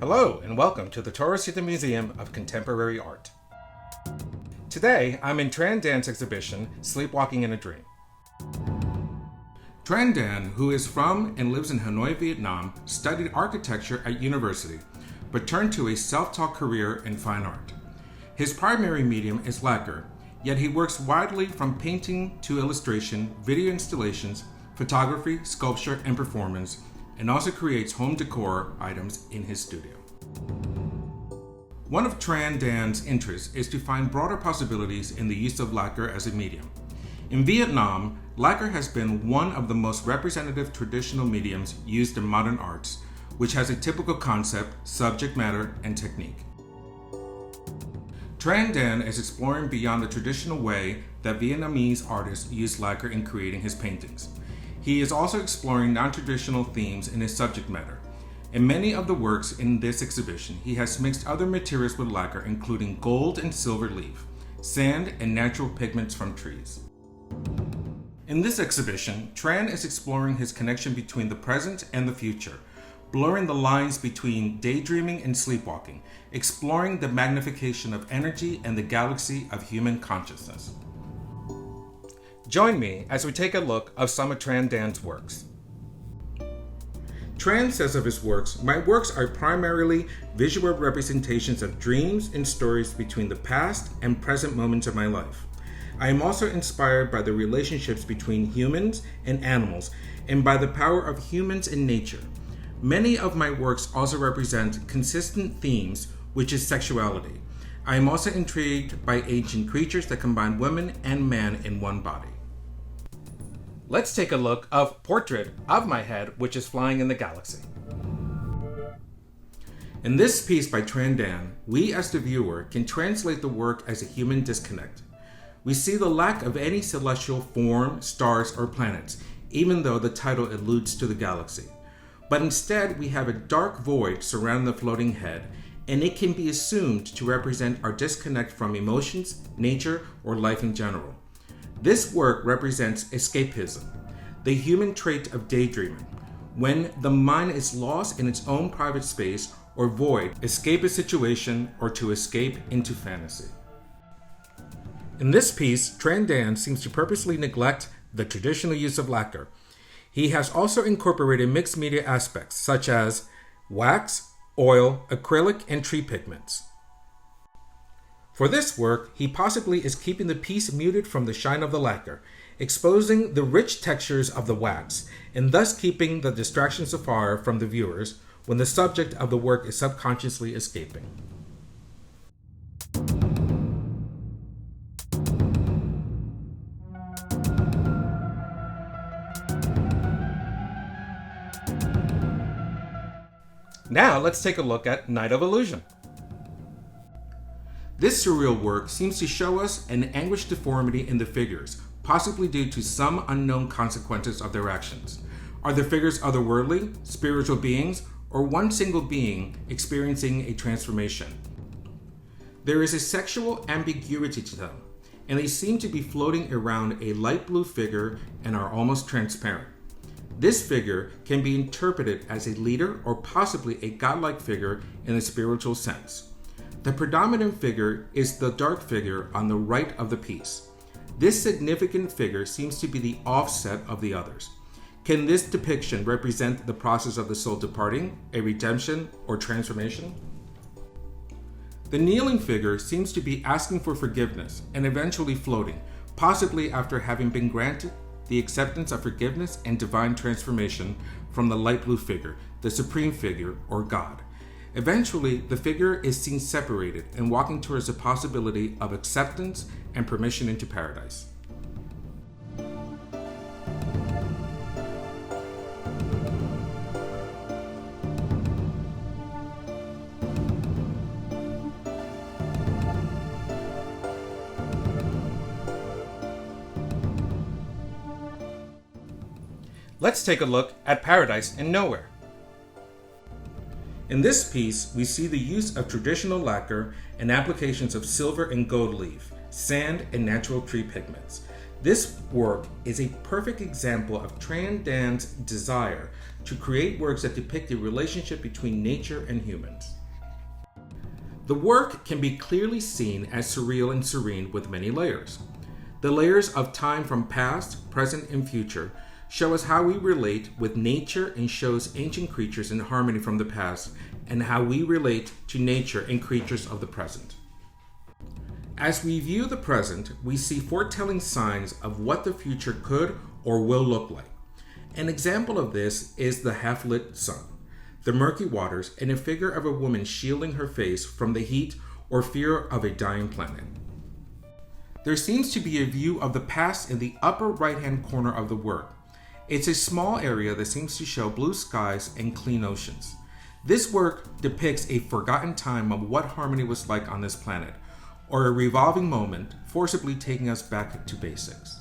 Hello and welcome to the TOROSIETE Museum of Contemporary Art. Today I'm in Trần exhibition, Sleepwalking in a Dream. Trần, who is from and lives in Hanoi, Vietnam, studied architecture at university, but turned to a self-taught career in fine art. His primary medium is lacquer, yet he works widely from painting to illustration, video installations, photography, sculpture, and performance, and also creates home decor items in his studio. One of Trần interests is to find broader possibilities in the use of lacquer as a medium. In Vietnam, lacquer has been one of the most representative traditional mediums used in modern arts, which has a typical concept, subject matter, and technique. Trần is exploring beyond the traditional way that Vietnamese artists use lacquer in creating his paintings. He is also exploring non-traditional themes in his subject matter. In many of the works in this exhibition, he has mixed other materials with lacquer, including gold and silver leaf, sand, and natural pigments from trees. In this exhibition, Trần is exploring his connection between the present and the future, blurring the lines between daydreaming and sleepwalking, exploring the magnification of energy and the galaxy of human consciousness. Join me as we take a look of some of Trần works. Trần says of his works, "My works are primarily visual representations of dreams and stories between the past and present moments of my life. I am also inspired by the relationships between humans and animals and by the power of humans in nature. Many of my works also represent consistent themes, which is sexuality. I am also intrigued by ancient creatures that combine women and men in one body." Let's take a look of Portrait of My Head, which is Flying in the Galaxy. In this piece by Trần, we as the viewer can translate the work as a human disconnect. We see the lack of any celestial form, stars, or planets, even though the title alludes to the galaxy. But instead, we have a dark void surrounding the floating head, and it can be assumed to represent our disconnect from emotions, nature, or life in general. This work represents escapism, the human trait of daydreaming, when the mind is lost in its own private space or void, escape a situation, or to escape into fantasy. In this piece, Trần seems to purposely neglect the traditional use of lacquer. He has also incorporated mixed media aspects such as wax, oil, acrylic, and tree pigments. For this work, he possibly is keeping the piece muted from the shine of the lacquer, exposing the rich textures of the wax, and thus keeping the distractions afar from the viewers when the subject of the work is subconsciously escaping. Now let's take a look at Night of Illusion. This surreal work seems to show us an anguished deformity in the figures, possibly due to some unknown consequences of their actions. Are the figures otherworldly, spiritual beings, or one single being experiencing a transformation? There is a sexual ambiguity to them, and they seem to be floating around a light blue figure and are almost transparent. This figure can be interpreted as a leader or possibly a godlike figure in a spiritual sense. The predominant figure is the dark figure on the right of the piece. This significant figure seems to be the offset of the others. Can this depiction represent the process of the soul departing, a redemption, or transformation? The kneeling figure seems to be asking for forgiveness and eventually floating, possibly after having been granted the acceptance of forgiveness and divine transformation from the light blue figure, the supreme figure, or God. Eventually, the figure is seen separated and walking towards the possibility of acceptance and permission into paradise. Let's take a look at Paradise in Nowhere. In this piece, we see the use of traditional lacquer and applications of silver and gold leaf, sand, and natural tree pigments. This work is a perfect example of Tran Dan's desire to create works that depict the relationship between nature and humans. The work can be clearly seen as surreal and serene with many layers. The layers of time from past, present, and future show us how we relate with nature and shows ancient creatures in harmony from the past and how we relate to nature and creatures of the present. As we view the present, we see foretelling signs of what the future could or will look like. An example of this is the half-lit sun, the murky waters, and a figure of a woman shielding her face from the heat or fear of a dying planet. There seems to be a view of the past in the upper right-hand corner of the work. It's a small area that seems to show blue skies and clean oceans. This work depicts a forgotten time of what harmony was like on this planet, or a revolving moment forcibly taking us back to basics.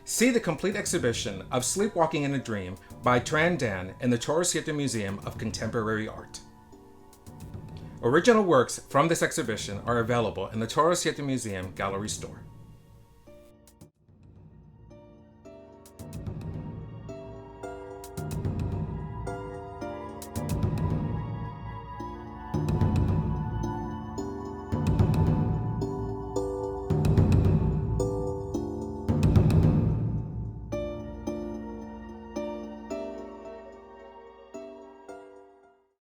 See the complete exhibition of Sleepwalking in a Dream by Tran Dan in the TOROSIETE Museum of Contemporary Art. Original works from this exhibition are available in the TOROSIETE Museum Gallery Store.